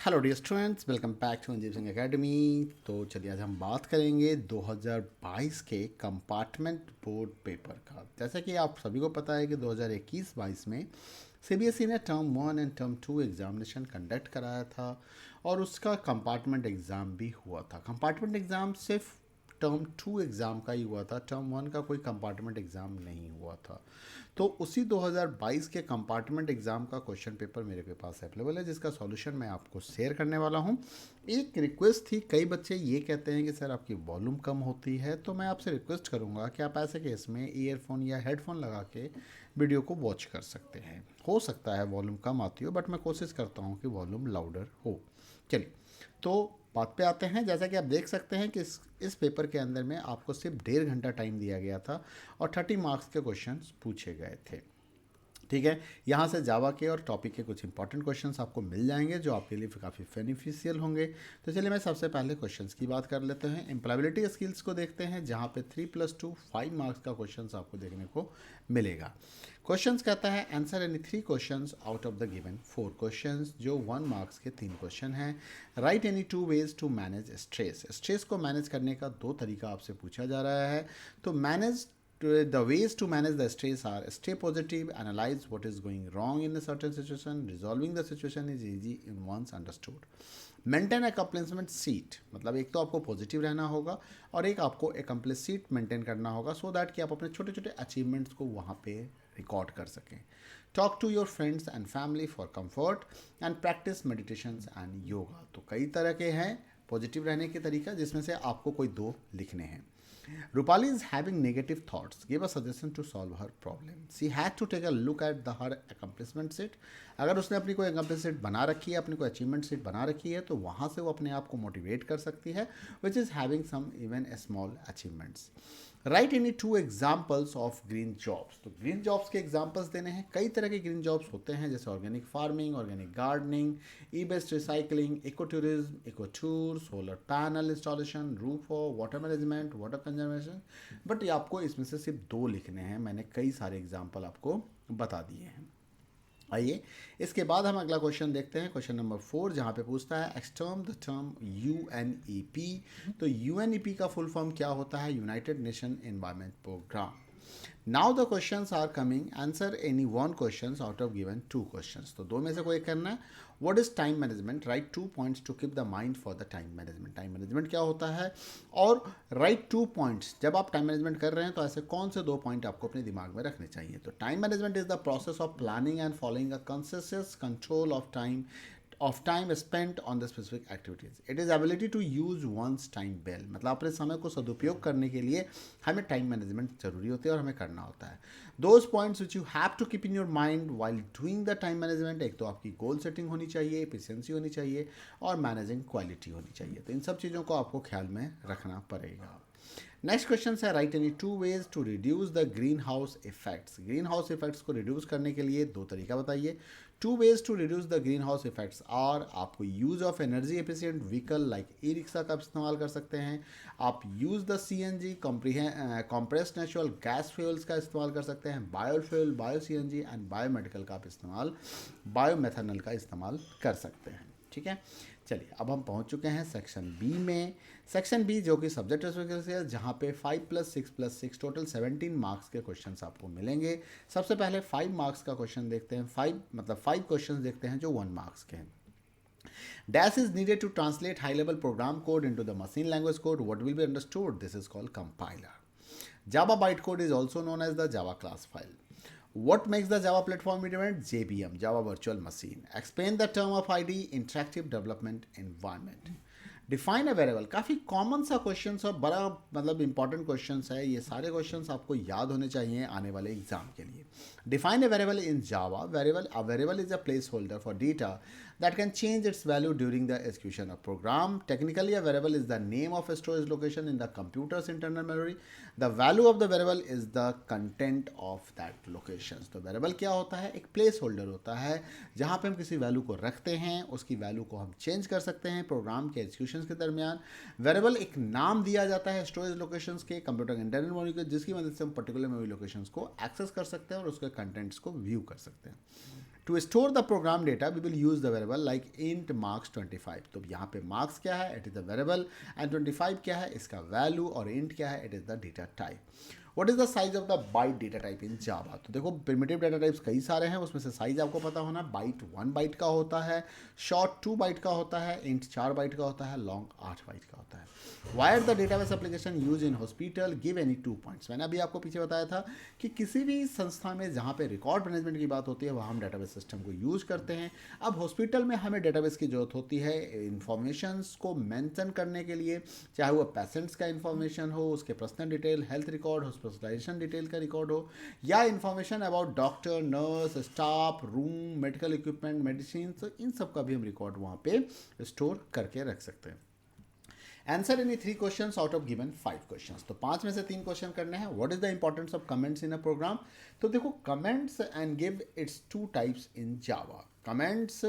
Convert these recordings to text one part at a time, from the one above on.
Hello dear students, welcome back to Anjib Singh academy. तो चलिए आज हम बात करेंगे 2022 के कंपार्टमेंट बोर्ड पेपर का। जैसा कि आप सभी को पता है कि 2021-22 में सीबीएसई ने term 1 and term 2 examination conduct कराया था और उसका कंपार्टमेंट एग्ज़ाम भी हुआ था। कंपार्टमेंट एग्ज़ाम सिर्फ टर्म 2 एग्ज़ाम का ही हुआ था, टर्म 1 का कोई कंपार्टमेंट एग्ज़ाम नहीं हुआ था। तो उसी 2022 के कंपार्टमेंट एग्ज़ाम का क्वेश्चन पेपर मेरे के पास अवेलेबल है, जिसका सॉल्यूशन मैं आपको शेयर करने वाला हूं। एक रिक्वेस्ट थी, कई बच्चे ये कहते हैं कि सर आपकी वॉल्यूम कम होती है, तो मैं आपसे रिक्वेस्ट करूंगा कि आप ऐसे केस में ईयरफोन या हेडफोन लगा के वीडियो को वॉच कर सकते हैं। हो सकता है वॉल्यूम कम आती हो, बट मैं कोशिश करता हूँ कि वॉल्यूम लाउडर हो। चलिए, तो बात पे आते हैं। जैसा कि आप देख सकते हैं कि इस पेपर के अंदर में आपको सिर्फ 1.5 घंटा टाइम दिया गया था और 30 मार्क्स के क्वेश्चंस पूछे गए थे। ठीक है, यहाँ से जावा के और टॉपिक के कुछ इंपॉर्टेंट क्वेश्चंस आपको मिल जाएंगे जो आपके लिए काफ़ी बेनिफिशियल होंगे। तो चलिए मैं सबसे पहले क्वेश्चंस की बात कर लेते हैं। एम्प्लॉयबिलिटी स्किल्स को देखते हैं, जहाँ पे 3+2 5 मार्क्स का क्वेश्चंस आपको देखने को मिलेगा। क्वेश्चंस कहता है answer any 3 questions out of the given 4 questions, जो 1 मार्क्स के 3 क्वेश्चन हैं। Right any 2 ways to manage stress. Stress को मैनेज करने का 2 तरीका आपसे पूछा जा रहा है। तो the ways to manage the stress are: stay positive, analyze what is going wrong in a certain situation, resolving the situation is easy in once understood, maintain accomplishment sheet. मतलब एक तो आपको पॉजिटिव रहना होगा और एक आपको अकम्पलिस सीट मेंटेन करना होगा, सो दैट कि आप अपने छोटे छोटे अचीवमेंट्स को वहाँ पे रिकॉर्ड कर सकें। Talk to your friends and family for comfort and practice meditation and yoga. तो कई तरह के हैं पॉजिटिव रहने के तरीका, जिसमें से आपको कोई 2 लिखने हैं। Rupali is having negative thoughts. Give a suggestion to solve her problem. She had to take a look at her accomplishment sheet. अगर उसने अपनी कोई accomplishment sheet बना रखी है, अपनी कोई achievement sheet बना रखी है, तो वहाँ से वो अपने आप को मोटिवेट कर सकती है, which is having some even small achievements. Right any 2 examples of green jobs. तो ग्रीन जॉब्स के एग्जाम्पल्स देने हैं। कई तरह के ग्रीन जॉब्स होते हैं, जैसे organic farming, organic gardening, e based recycling, eco tourism, eco tour, solar panel installation, roof हो, water management, water conservation. But ये आपको इसमें से सिर्फ 2 लिखने हैं, मैंने कई सारे एग्जाम्पल आपको बता दिए हैं। आइए इसके बाद हम अगला क्वेश्चन देखते हैं, क्वेश्चन नंबर 4, जहाँ पे पूछता है एक्सटर्म द टर्म यूएनईपी। तो यूएनईपी का फुल फॉर्म क्या होता है? United Nation Environment Programme. Now the questions are coming, answer any 1 questions out of given 2 questions. तो 2 में से कोई एक करना है। What is time management? Right 2 points to keep the mind for the time management. Time management क्या होता है? और राइट 2 पॉइंट्स, जब आप टाइम मैनेजमेंट कर रहे हैं तो ऐसे कौन से 2 पॉइंट आपको अपने दिमाग में रखने चाहिए? तो time management is the process of planning and following a consistent control of time spent on the specific activities. It is ability to use once time well. मतलब अपने समय को सदुपयोग करने के लिए हमें टाइम मैनेजमेंट जरूरी होती है और हमें करना होता है। Those points which you have to keep in your mind while doing the time management: एक तो आपकी गोल सेटिंग होनी चाहिए, एफिशिएंसी होनी चाहिए और मैनेजिंग क्वालिटी होनी चाहिए। तो इन सब चीज़ों को आपको ख्याल में रखना पड़ेगा। नेक्स्ट क्वेश्चन है write any 2 ways to reduce the greenhouse effects. Greenhouse effects को रिड्यूस करने के लिए 2 तरीका बताइए। 2 ways to reduce the greenhouse effects are: आपको use of energy efficient vehicle like e rickshaw का इस्तेमाल कर सकते हैं, आप use the CNG compressed natural gas fuels का इस्तेमाल कर सकते हैं, biofuel, bio CNG and biomedical का आप इस्तेमाल, बायोमेथेनॉल का इस्तेमाल कर सकते हैं। ठीक है, चलिए अब हम पहुंच चुके हैं सेक्शन बी में। सेक्शन बी जो कि सब्जेक्ट है, जहाँ पे 5+6+6 टोटल 17 मार्क्स के क्वेश्चंस आपको मिलेंगे। सबसे पहले 5 मार्क्स का क्वेश्चन देखते हैं। 5 क्वेश्चंस देखते हैं जो 1 मार्क्स के हैं। Dash is needed to translate high-level program code into the machine language code. What will be understood? This is called compiler. Java bytecode is also known as the Java class file. What makes the Java platform environment? JVM, Java Virtual Machine. Explain the term of ID, Interactive Development Environment. Define a variable, काफ़ी common सा question और बड़ा मतलब important question है। ये सारे question आपको याद होने चाहिए आने वाले एग्जाम के लिए। Define a variable in Java. Variable is a place holder for data that can change its value during the execution of program. Technically, a variable is the name of a storage location in the computer's internal memory. The value of the variable is the content of that location. तो variable क्या होता है? एक place holder होता है जहाँ पे हम किसी वैल्यू को रखते हैं, उसकी वैल्यू को हम चेंज कर सकते हैं प्रोग्राम के एग्जीक्यूशन के दरमियान। वेरिएबल एक नाम दिया जाता है स्टोरेज लोकेशंस के, कंप्यूटर के इंटरनल मेमोरी के, जिसकी मदद से हम पर्टिकुलर मेमोरी लोकेशंस को एक्सेस कर सकते हैं और उसके कंटेंट्स को व्यू कर सकते हैं। To store the program data we will use the variable like int marks 25। तो यहाँ पे मार्क्स क्या है, it is the variable, and 25 क्या है, इसका वैल्यू, और इंट क्या है, it is the data type. What is the size of the byte data type in Java. तो देखो प्रिमिटिव डेटा टाइप्स कई सारे हैं, उसमें से साइज आपको पता होना, बाइट 1 बाइट का होता है, शॉर्ट 2 बाइट का होता है, इंट 4 बाइट का होता है, लॉन्ग 8 बाइट का होता है। Wire the database application use in hospital give any 2 points. मैंने अभी आपको पीछे बताया था कि किसी भी संस्था में जहाँ पे रिकॉर्ड मैनेजमेंट की बात होती है वहाँ हम डेटाबेस सिस्टम को यूज करते हैं। अब हॉस्पिटल में हमें डेटाबेस की जरूरत होती है इंफॉर्मेशंस को मेंशन करने के लिए, चाहे वो पेशेंट्स का इंफॉर्मेशन हो, उसके personal detail, health record, hospitalisation detail का रिकॉर्ड हो, या information about doctor, nurse, staff, room, medical equipment, medicine, तो इन सब का भी हम रिकॉर्ड वहाँ पे स्टोर करके रख सकते हैं। Answer any 3 questions out of given 5 questions. तो 5 में से 3 क्वेश्चन करने हैं। What is the importance of comments in a program. तो देखो comments and give its 2 types in Java. Comments,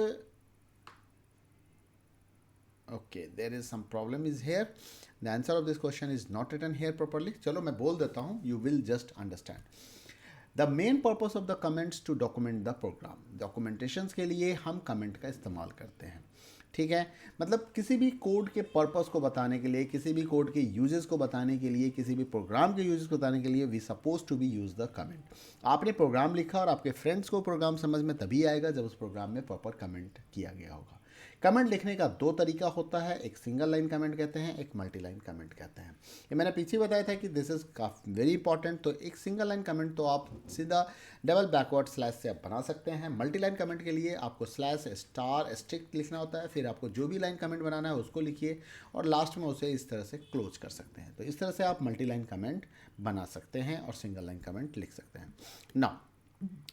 okay there is some problem is here, the answer of this question is not written here properly. चलो मैं बोल देता हूँ, you will just understand. The main purpose of the comments to document the program. Documentations के लिए हम comment का इस्तेमाल करते हैं, ठीक है। मतलब किसी भी कोड के पर्पस को बताने के लिए, किसी भी कोड के यूजेस को बताने के लिए, किसी भी प्रोग्राम के यूजेस को बताने के लिए we suppose to be use the comment. आपने प्रोग्राम लिखा और आपके फ्रेंड्स को प्रोग्राम समझ में तभी आएगा जब उस प्रोग्राम में प्रॉपर कमेंट किया गया होगा। कमेंट लिखने का 2 तरीका होता है, एक सिंगल लाइन कमेंट कहते हैं, एक मल्टी लाइन कमेंट कहते हैं। ये मैंने पीछे बताया था कि दिस इज काफी वेरी इंपॉर्टेंट। तो एक सिंगल लाइन कमेंट तो आप सीधा डबल बैकवर्ड स्लैश से आप बना सकते हैं। मल्टी लाइन कमेंट के लिए आपको स्लैश स्टार स्ट्रिक्ट लिखना होता है, फिर आपको जो भी लाइन कमेंट बनाना है उसको लिखिए और लास्ट में उसे इस तरह से क्लोज कर सकते हैं। तो इस तरह से आप मल्टी लाइन कमेंट बना सकते हैं और सिंगल लाइन कमेंट लिख सकते हैं। Now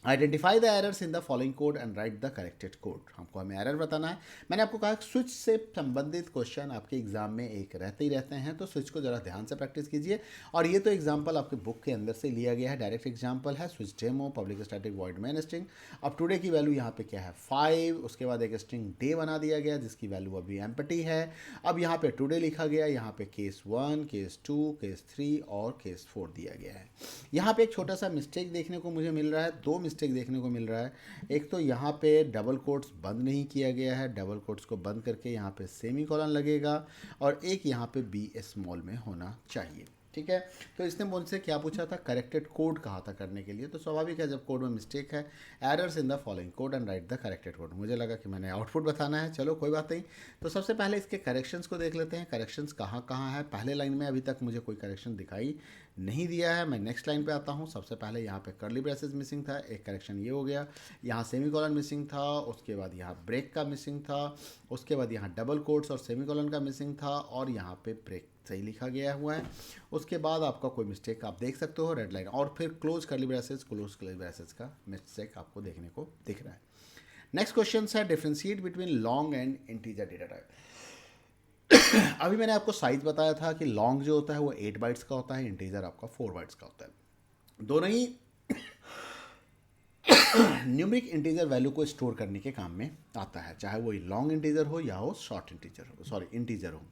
identify the errors in the following code and right the corrected code. हमको हमें एरर बताना है। मैंने आपको कहा स्विच से संबंधित क्वेश्चन आपके एग्जाम में एक रहते ही रहते हैं, तो स्विच को जरा ध्यान से प्रैक्टिस कीजिए। और ये तो एग्जाम्पल आपके बुक के अंदर से लिया गया है, डायरेक्ट एग्जाम्पल है। Switch demo public static void main string. अब टुडे की वैल्यू यहाँ पे क्या है 5, उसके बाद एक स्ट्रिंग डे बना दिया गया जिसकी वैल्यू अभी एम्प्टी है। अब यहाँ पे टुडे लिखा गया, यहाँ पे केस 1, केस 2, केस 3 और केस 4 दिया गया है। यहाँ पे एक छोटा सा मिस्टेक देखने को मुझे मिल रहा है, 2 मिस्टेक देखने को मिल रहा है। एक तो यहाँ पे डबल कोट्स बंद नहीं किया गया है, डबल कोट्स को बंद करके यहाँ पे सेमी कॉलन लगेगा, और एक यहाँ पे बी स्मॉल में होना चाहिए, ठीक है। तो इसने मुझसे क्या पूछा था, करेक्टेड कोड कहा था करने के लिए। तो स्वाभाविक है जब कोड में मिस्टेक है, errors in the following code and right the corrected code. मुझे लगा कि मैंने आउटपुट बताना है, चलो कोई बात नहीं। तो सबसे पहले इसके करेक्शंस को देख लेते हैं, करेक्शंस कहाँ कहाँ है। पहले लाइन में अभी तक मुझे कोई करेक्शन दिखाई नहीं दिया है। मैं नेक्स्ट लाइन पे आता हूँ। सबसे पहले यहाँ पे कर्ली ब्रेसेस मिसिंग था, एक करेक्शन ये हो गया। यहाँ सेमी कॉलन मिसिंग था, उसके बाद यहाँ ब्रेक का मिसिंग था, उसके बाद यहाँ डबल कोट्स और सेमी कॉलन का मिसिंग था, और यहाँ पे ब्रेक सही लिखा गया हुआ है। उसके बाद आपका कोई मिस्टेक आप देख सकते हो रेड लाइन, और फिर क्लोज कर्ली ब्रेसेस का मिस्टेक आपको देखने को दिख रहा है। नेक्स्ट क्वेश्चन है differentiate between long and integer data type. अभी मैंने आपको साइज बताया था कि लॉन्ग जो होता है वो 8 बाइट्स का होता है, इंटीजर आपका 4 बाइट्स का होता है। दोनों ही न्यूमरिक इंटीजर वैल्यू को स्टोर करने के काम में आता है, चाहे वो लॉन्ग इंटीजर हो या हो शॉर्ट इंटीजर हो, सॉरी इंटीजर हो।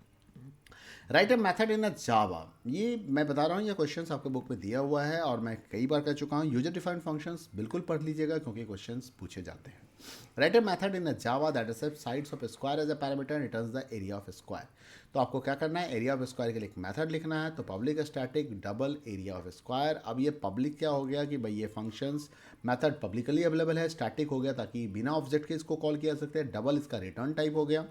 Right a method in a जावा, ये मैं बता रहा हूँ, ये क्वेश्चंस आपके बुक में दिया हुआ है और मैं कई बार कह चुका हूँ। यूजर डिफाइंड फंक्शंस बिल्कुल पढ़ लीजिएगा क्योंकि क्वेश्चंस पूछे जाते हैं। Write a method in a Java that accept sides of square as a parameter and returns the area of square. तो आपको क्या करना है, एरिया ऑफ स्क्वायर के लिए एक मेथड लिखना है। तो public static double area of square. अब ये पब्लिक क्या हो गया कि भाई ये फंक्शंस मेथड पब्लिकली अवेलेबल है, स्टैटिक हो गया ताकि बिना ऑब्जेक्ट के इसको कॉल किया सकते हैं। डबल इसका रिटर्न टाइप हो गया।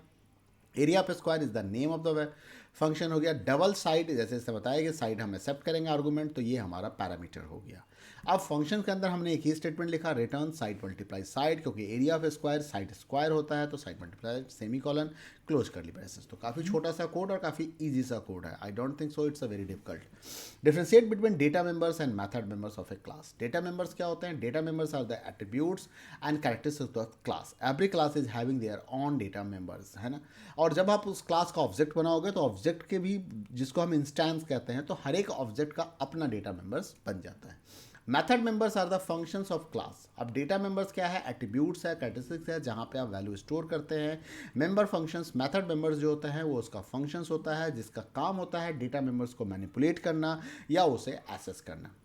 Area of square is the name of the function हो गया। डबल साइड जैसे इससे बताया कि साइड हम एक्सेप्ट करेंगे आर्गूमेंट, तो ये हमारा पैरामीटर हो गया। अब फंक्शन के अंदर हमने एक ही स्टेटमेंट लिखा, रिटर्न साइड मल्टीप्लाई साइड, क्योंकि area of square side square होता है, तो side multiply semi colon close curly braces. तो काफ़ी छोटा सा कोड और काफ़ी इजी सा कोड है। I don't think so it's a very difficult. Differentiate between data members and method members of a class. Data members क्या होते हैं, data members are the attributes and characteristics of class. Every class is having their own data members, है ना। और जब आप उस class का ऑब्जेक्ट बनाओगे तो ऑब्जेक्ट के भी, जिसको हम इंस्टेंस कहते हैं, तो हर एक ऑब्जेक्ट का अपना डेटा मेंबर्स बन जाता है। Method members are the functions of class. अब डेटा मेंबर्स क्या है, एट्रीब्यूट्स है, कैरेक्टरिस्टिक्स है, जहाँ पे आप वैल्यू स्टोर करते हैं। मेंबर फंक्शंस, मेथड मेंबर्स जो होता है वो उसका फंक्शंस होता है जिसका काम होता है डेटा मेंबर्स को मैनिपुलेट करना या उसे एक्सेस करना।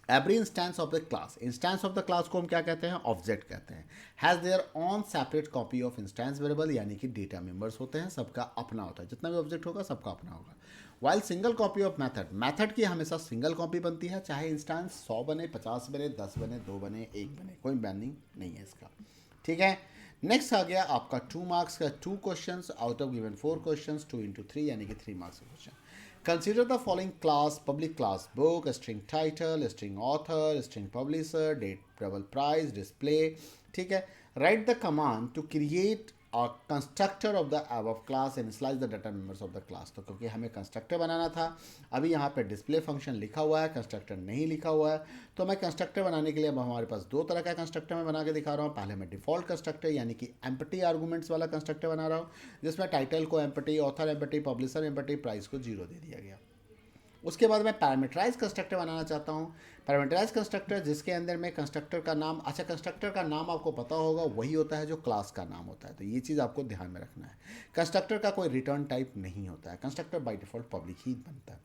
Every instance of the class, instance of the class को हम क्या कहते हैं, ऑब्जेक्ट कहते हैं, has their on separate copy of instance variable, यानी कि डेटा मेंबर्स होते हैं, सबका अपना होता है, जितना भी ऑब्जेक्ट होगा सबका अपना होगा। While single copy of method, method की हमेशा सिंगल कॉपी बनती है, चाहे इंस्टेंस 100 बने, 50 बने, 10 बने, 2 बने, 1 बने, कोई बैनिंग नहीं है इसका। ठीक है, नेक्स्ट आ गया आपका 2 मार्क्स का 2 questions out of given 4 questions, 2 into 3 यानी कि 3 मार्क्स का question. Consider the following class: public class book, string title, string author, string publisher, date, double price, display. ठीक है, write the command to create a constructor of the above class and slice the data members of the class. तो क्योंकि हमें constructor बनाना था, अभी यहाँ पे display function लिखा हुआ है, कंस्ट्रक्टर नहीं लिखा हुआ है, तो मैं कंस्ट्रक्टर बनाने के लिए अब हमारे पास दो तरह का कंस्ट्रक्टर मैं बना के दिखा रहा हूँ। पहले मैं डिफॉल्ट कंस्ट्रक्टर यानी कि एम्प्टी आर्गूमेंट्स वाला कंस्ट्रक्टर बना रहा हूँ, जिसमें टाइटल को empty, author empty, publisher empty, price को 0 दे दिया गया। उसके बाद मैं पैरामीटराइज कंस्ट्रक्टर बनाना चाहता हूँ। पैरामीटराइज कंस्ट्रक्टर जिसके अंदर मैं कंस्ट्रक्टर का नाम, अच्छा कंस्ट्रक्टर का नाम आपको पता होगा वही होता है जो क्लास का नाम होता है, तो ये चीज़ आपको ध्यान में रखना है। कंस्ट्रक्टर का कोई रिटर्न टाइप नहीं होता है, कंस्ट्रक्टर बाय डिफॉल्ट पब्लिक ही बनता है।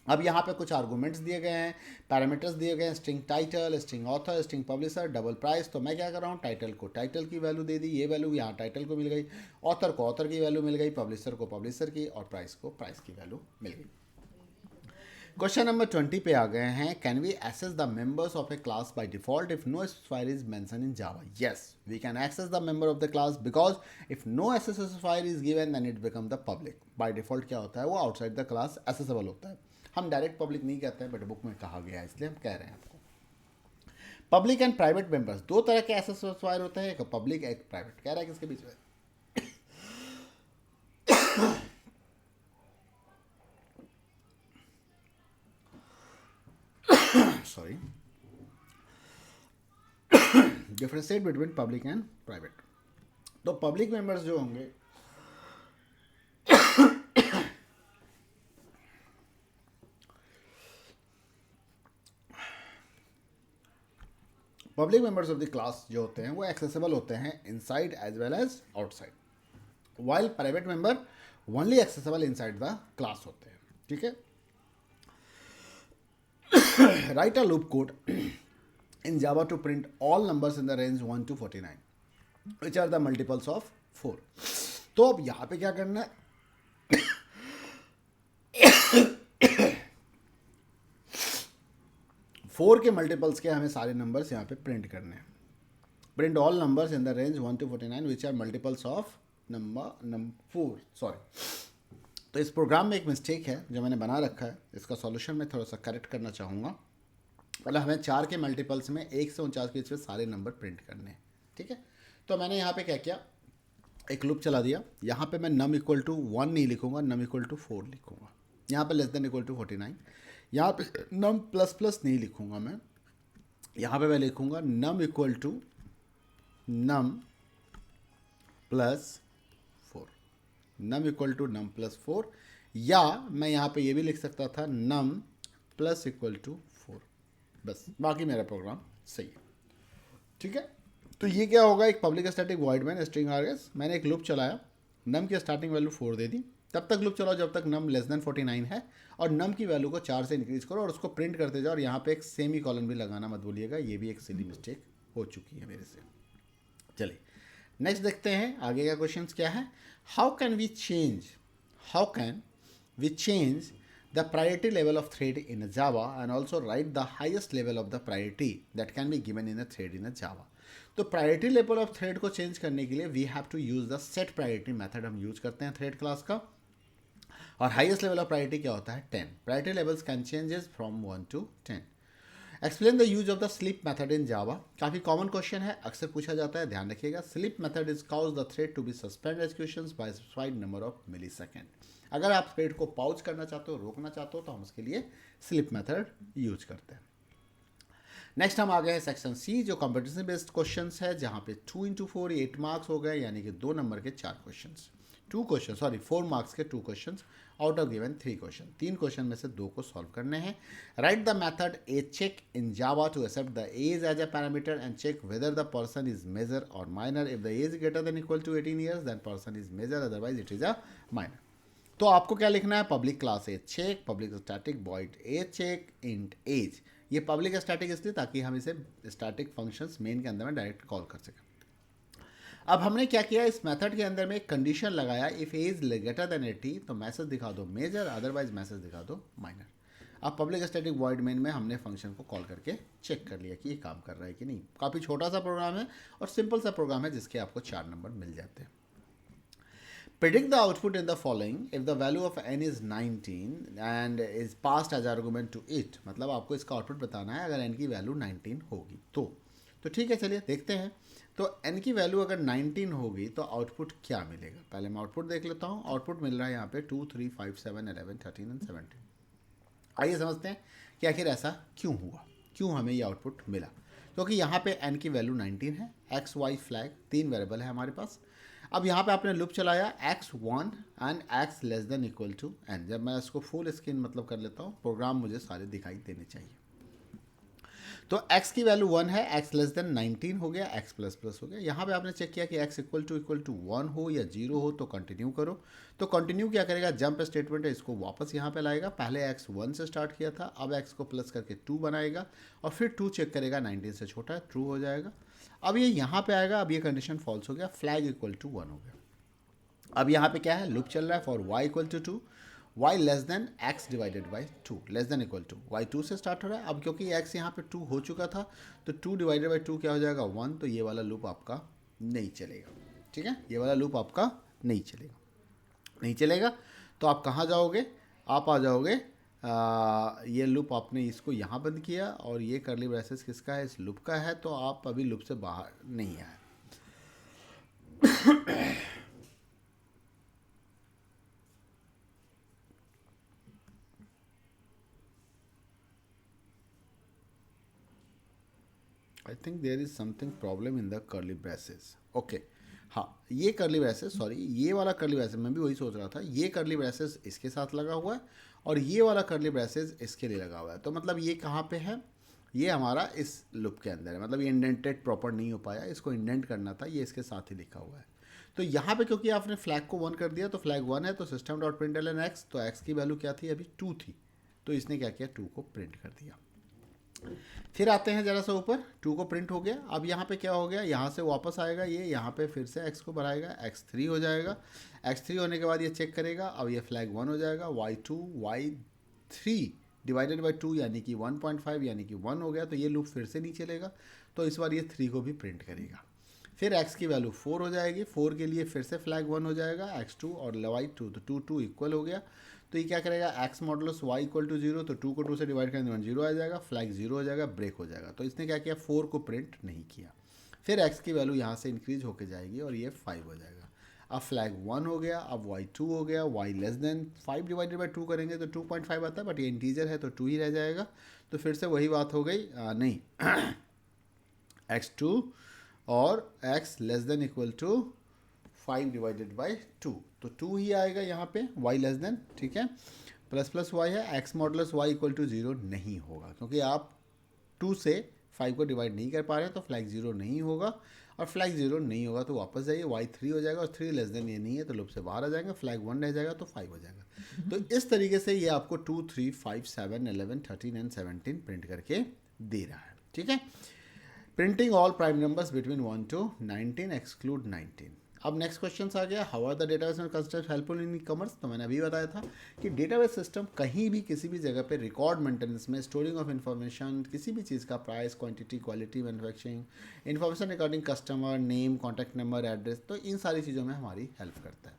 अब यहाँ पे कुछ आर्गूमेंट्स दिए गए हैं, पैरामीटर्स दिए गए हैं, string title, string author, string publisher, double price. तो मैं क्या कर रहा हूँ, टाइटल को टाइटल की वैल्यू दे दी, ये वैल्यू यहाँ टाइटल को मिल गई, ऑथर को ऑथर की वैल्यू मिल गई, पब्लिशर को पब्लिशर की, और प्राइस को प्राइस की वैल्यू मिल गई। क्वेश्चन नंबर 20 पे आ गए हैं, can we access the members of a class by default if no specifier is mention in Java? Yes, we can access the member of the class because if no specifier is given then it become the public. By default क्या होता है, वो outside the class accessible होता है। हम direct public नहीं कहते हैं, बट बुक में कहा गया है इसलिए हम कह रहे हैं आपको। पब्लिक एंड प्राइवेट मेंबर्स, दो तरह के स्पेसिफायर होते हैं, एक पब्लिक एक प्राइवेट। कह रहा है किसके बीच में, sorry, differentiate between public and private. तो पब्लिक मेंबर्स जो होंगे public members of the class जो होते हैं वो एक्सेसिबल होते हैं inside as well as outside, while private member only accessible inside the class होते हैं। ठीक है, right a loop code in Java to print all numbers in the range 1 to 49 which are the multiples of 4। तो अब यहाँ पे क्या करना है, फोर के मल्टीपल्स के हमें सारे नंबर्स यहाँ पे प्रिंट करने हैं। Print all numbers in the range 1 to 49 which are multiples of number 4। Sorry, तो इस प्रोग्राम में एक मिस्टेक है जो मैंने बना रखा है, इसका सॉल्यूशन मैं थोड़ा सा करेक्ट करना चाहूँगा। मतलब हमें 4 के मल्टीपल्स में 1 से 49 के बीच में सारे नंबर प्रिंट करने हैं। ठीक है, तो मैंने यहाँ पे क्या किया, एक लूप चला दिया। यहाँ पे मैं नम इक्वल टू 1 नहीं लिखूंगा, नम इक्वल टू 4 लिखूंगा। यहाँ पे लेस देन इक्वल टू 49, यहाँ पे नम प्लस प्लस नहीं लिखूंगा मैं, यहाँ पे मैं लिखूंगा num equal to num plus 4, num equal to num plus 4, या मैं यहाँ पे ये भी लिख सकता था नम प्लस इक्वल टू 4, बस बाकी मेरा प्रोग्राम सही है। ठीक है, तो ये क्या होगा, एक public static void main string RS, मैंने एक लूप चलाया, नम की स्टार्टिंग वैल्यू 4 दे दी, तब तक लूप चलाओ जब तक नम लेस देन 49 है, और नम की वैल्यू को 4 से इंक्रीज करो और उसको प्रिंट करते जाओ, और यहाँ पे एक सेमी कॉलन भी लगाना मत भूलिएगा, ये भी एक सिली मिस्टेक हो चुकी है मेरे से। चलिए नेक्स्ट देखते हैं आगे का क्वेश्चन क्या है। How can we change the priority level of thread in a Java and also write the highest level of the priority that can be given in a thread in a Java। तो priority level of thread को change करने के लिए we have to use the set priority method हम use करते हैं thread class का। और हाईएस्ट लेवल ऑफ प्रायोरिटी क्या होता है, 10। Priority levels can changes from 1 to 10। Explain the use of the sleep method in Java, काफ़ी कॉमन क्वेश्चन है, अक्सर पूछा जाता है, ध्यान रखिएगा। Sleep method is cause the thread to be suspend executions by specified number of millisecond. अगर आप थ्रेड को पाउच करना चाहते हो, रोकना चाहते हो, तो हम उसके लिए स्लीप मेथड यूज करते हैं। नेक्स्ट हम आ गए हैं सेक्शन सी जो कॉम्पिटिशन बेस्ड क्वेश्चंस है, जहाँ पे 2 into 4 8 मार्क्स हो गए, यानी कि 2 नंबर के 4 क्वेश्चंस, 4 मार्क्स के 2 questions out of given 3 question. 3 question में से 2 को सॉल्व करने हैं। Write the method a check in Java to accept the age age a parameter and check whether the person is major or minor. If the age greater than equal to 18 years then person is major, otherwise it is a minor. तो आपको क्या लिखना है, public class a check, public static void A check int as, ये public static इसलिए ताकि हम इसे स्टैटिक फंक्शंस मेन के अंदर में डायरेक्ट कॉल कर सकें। अब हमने क्या किया, इस मेथड के अंदर में एक कंडीशन लगाया, if A is greater than 80 तो मैसेज दिखा दो मेजर, अदरवाइज मैसेज दिखा दो माइनर। अब पब्लिक स्टैटिक वॉइड मेन में हमने फंक्शन को कॉल करके चेक कर लिया कि ये काम कर रहा है कि नहीं। काफ़ी छोटा सा प्रोग्राम है और सिंपल सा प्रोग्राम है जिसके आपको 4 नंबर मिल जाते हैं। Predict the output in the following if the value of n is 19 and is passed as argument to it। मतलब आपको इसका आउटपुट बताना है अगर n की वैल्यू 19 होगी तो ठीक है, चलिए देखते हैं। तो n की वैल्यू अगर 19 होगी तो आउटपुट क्या मिलेगा, पहले मैं आउटपुट देख लेता हूँ। आउटपुट मिल रहा है यहाँ पे 2, 3, 5, 7, 11, 13 एंड 17। आइए समझते हैं कि आखिर ऐसा क्यों हुआ, क्यों हमें ये आउटपुट मिला। क्योंकि यहाँ पे n की वैल्यू 19 है, x, y फ्लैग 3 वेरिएबल है हमारे पास। अब यहाँ पे आपने लूप चलाया x1 and x less than equal to n। जब मैं इसको फुल स्क्रीन मतलब कर लेता हूँ, प्रोग्राम मुझे सारे दिखाई देने चाहिए। तो x की वैल्यू 1 है, x लेस देन 19 हो गया, x प्लस प्लस हो गया। यहाँ पे आपने चेक किया कि x इक्वल टू 1 हो या 0 हो तो कंटिन्यू करो। तो कंटिन्यू क्या करेगा, जंप स्टेटमेंट है, इसको वापस यहाँ पे लाएगा। पहले x 1 से स्टार्ट किया था, अब x को प्लस करके 2 बनाएगा और फिर 2 चेक करेगा, 19 से छोटा है, ट्रू हो जाएगा। अब ये यहाँ पे आएगा, अब ये कंडीशन फॉल्स हो गया, फ्लैग इक्वल टू 1 हो गया। अब यहाँ पे क्या है, लूप चल रहा है for y equal to 2, y less than x divided by 2 less than equal to y 2 से स्टार्ट हो रहा है। अब क्योंकि x यहाँ पे 2 हो चुका था तो 2 डिवाइडेड बाई 2 क्या हो जाएगा 1। तो ये वाला लूप आपका नहीं चलेगा, ठीक है, ये वाला लूप आपका नहीं चलेगा। तो आप कहाँ जाओगे, आप आ जाओगे ये लूप आपने इसको यहाँ बंद किया और ये करली ब्रेसेस किसका है, इस लूप का है। तो आप अभी लूप से बाहर नहीं आए। I think there is something problem in the curly braces. Okay, हाँ, ये कर्ली ब्रेसेस, सॉरी, ये वाला कर्ली ब्रेसेस मैं भी वही सोच रहा था। ये कर्ली ब्रेसेस इसके साथ लगा हुआ है और ये वाला कर्ली ब्रेसेस इसके लिए लगा हुआ है। तो मतलब ये कहाँ पे है, ये हमारा इस लूप के अंदर है। मतलब ये इंडेंटेड प्रॉपर नहीं हो पाया, इसको इंडेंट करना था, ये इसके साथ ही लिखा हुआ है। तो यहाँ पे क्योंकि आपने फ्लैग को 1 कर दिया तो फ्लैग 1 है, तो system dot print L N X, तो एक्स की वैल्यू क्या थी, अभी 2 थी, तो इसने क्या किया, 2 को प्रिंट कर दिया। फिर आते हैं जरा सा ऊपर, 2 को प्रिंट हो गया। अब यहाँ पे क्या हो गया, यहाँ से वापस आएगा, ये यहाँ पे फिर से x को बढ़ाएगा, x3 हो जाएगा। x3 होने के बाद ये चेक करेगा, अब ये फ्लैग 1 हो जाएगा, y2 y3 डिवाइडेड बाई 2 यानी कि 1.5 यानी कि 1 हो गया। तो ये लूप फिर से नहीं चलेगा, तो इस बार ये 3 को भी प्रिंट करेगा। फिर x की वैल्यू 4 हो जाएगी, 4 के लिए फिर से फ्लैग 1 हो जाएगा, x2 और y2, तो 2 इक्वल हो गया। तो ये क्या करेगा, x modulus y equal to 0, तो 2 को 2 से डिवाइड करेंगे 1 0 आ जाएगा, फ्लैग 0 हो जाएगा, ब्रेक हो जाएगा। तो इसने क्या किया, 4 को प्रिंट नहीं किया। फिर x की वैल्यू यहाँ से इंक्रीज होके जाएगी और ये 5 हो जाएगा। अब फ्लैग 1 हो गया, अब y2 हो गया, y less then 5 divided by 2 करेंगे तो 2.5 आता है, बट ये इंटीजर है तो 2 ही रह जाएगा। तो फिर से वही बात हो गई, नहीं x2 और x less than equal to 5 divided by 2, तो 2 ही आएगा यहाँ पे, y लेस देन, ठीक है, प्लस प्लस y है, x modulus y equal to 0 नहीं होगा क्योंकि आप 2 से 5 को डिवाइड नहीं कर पा रहे, तो फ्लैग 0 नहीं होगा। और फ्लैग 0 नहीं होगा तो वापस जाइए, y 3 हो जाएगा और 3 लेस देन ये नहीं है तो लूप से बाहर आ जाएंगे, फ्लैग 1 रह जाएगा तो 5 हो जाएगा। तो इस तरीके से ये आपको 2, 3, 5, 7, 11, 13 एंड 17 प्रिंट करके दे रहा है, ठीक है। Printing all prime numbers between 1 to 19 exclude 19। अब नेक्स्ट क्वेश्चन आ गया, how are the database and construct helpful in commerce. तो मैंने अभी बताया था कि डेटाबेस सिस्टम कहीं भी किसी भी जगह पे रिकॉर्ड मेंटेनेंस में, स्टोरिंग ऑफ इन्फॉर्मेशन, किसी भी चीज़ का price, quantity, quality, manufacturing, information regarding customer, name, contact number, address, तो इन सारी चीज़ों में हमारी हेल्प करता है।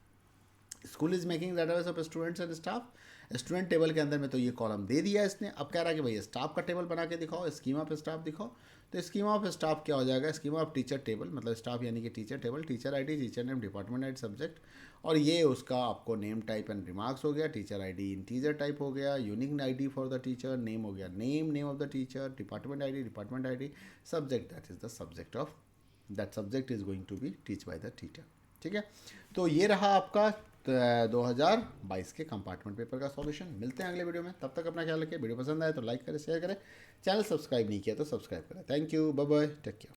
School is making database of students and staff. Student table के अंदर में तो ये कॉलम दे दिया इसने। अब कह रहा है कि भैया स्टाफ का टेबल बना के दिखाओ, स्कीमा ऑफ स्टाफ दिखाओ। तो स्कीमा ऑफ स्टाफ क्या हो जाएगा, स्कीमा ऑफ टीचर टेबल, मतलब स्टाफ यानी कि teacher table, teacher ID, teacher name, department ID, subject, और ये उसका आपको नेम टाइप एंड रिमार्क्स हो गया, टीचर आईडी इंटीजर टाइप हो गया, unique ID for the teacher, name हो गया name of the teacher, department ID, subject, that is the subject of that subject is going to be teach by the teacher, ठीक है। तो ये रहा आपका 2022 के कंपार्टमेंट पेपर का सॉल्यूशन। मिलते हैं अगले वीडियो में, तब तक अपना ख्याल रखें। वीडियो पसंद आए तो लाइक करें, शेयर करें, चैनल सब्सक्राइब नहीं किया तो सब्सक्राइब करें। Thank you, bye bye, take care.